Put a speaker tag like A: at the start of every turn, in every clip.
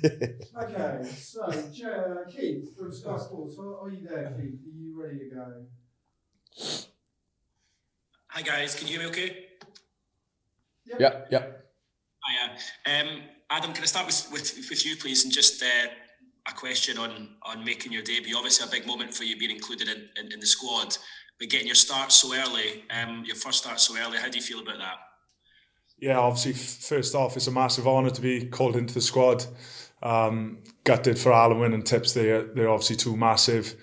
A: Okay, so Keith from Sky Sports, are you there, Keith? Are you ready to go?
B: Hi guys, can you hear me okay?
C: Yep.
B: Hiya. Adam, can I start with you, please, and just a question on making your debut? Obviously, a big moment for you being included in the squad, but getting your start so early, your first start so early. How do you feel about that?
D: Yeah, obviously, first off, it's a massive honour to be called into the squad. Gutted for Alan Wynne and Tips. They're obviously two massive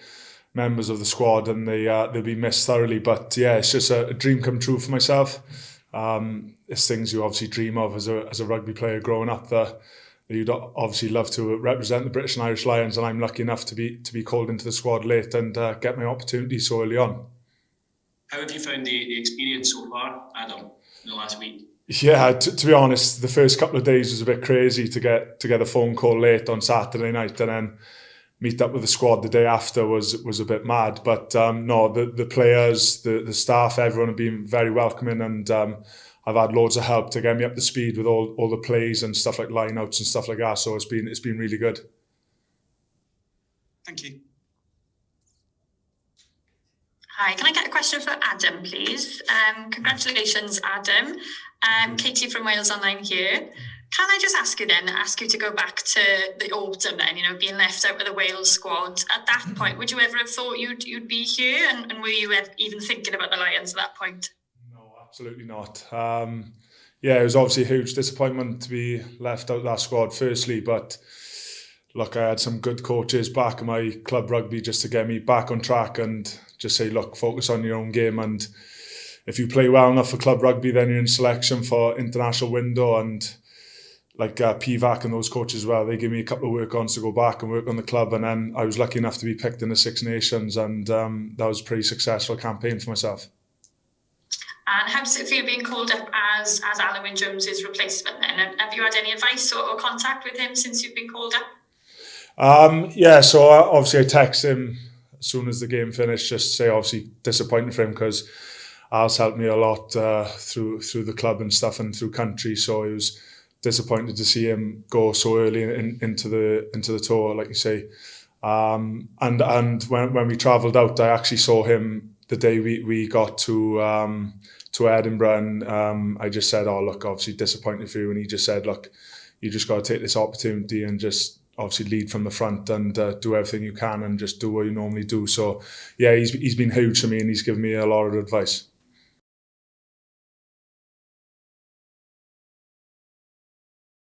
D: members of the squad, and they'll be missed thoroughly. But yeah, it's just a dream come true for myself. It's things you obviously dream of as a rugby player growing up. That you'd obviously love to represent the British and Irish Lions, and I'm lucky enough to be called into the squad late and get my opportunity so early on.
B: How have you found the experience so far, Adam, in the last week?
D: Yeah, to be honest, the first couple of days was a bit crazy to get a phone call late on Saturday night and then meet up with the squad the day after was a bit mad. But no, the players, the staff, everyone have been very welcoming, and I've had loads of help to get me up to speed with all the plays and stuff like lineouts and stuff like that. So it's been really good.
B: Thank you.
E: Hi, can I get a question for Adam, please? Congratulations, Adam. Katie from Wales Online here. Can I just ask you to go back to the autumn then, being left out with the Wales squad. At that point, would you ever have thought you'd be here? And were you even thinking about the Lions at that point?
D: No, absolutely not. Yeah, it was obviously a huge disappointment to be left out of that squad, firstly, but look, I had some good coaches back in my club rugby just to get me back on track and just say, look, focus on your own game, and if you play well enough for club rugby, then you're in selection for international window. And like PVAC and those coaches as well, they give me a couple of work-ons to go back and work on the club, and then I was lucky enough to be picked in the Six Nations, and that was a pretty successful campaign for myself.
E: And how does it feel being called up as Alan Wynne-Jones's replacement then? Have you had any advice or contact with him since you've been called up?
D: Yeah, so obviously I texted him as soon as the game finished, just to say obviously disappointed for him, because Al's helped me a lot through the club and stuff and through country, so it was disappointed to see him go so early into the tour, like you say. And when we travelled out, I actually saw him the day we got to Edinburgh, and I just said, oh look, obviously disappointed for you, and he just said, look, you just got to take this opportunity and just obviously lead from the front and do everything you can and just do what you normally do. So yeah, he's been huge for me, and he's given me a lot of advice.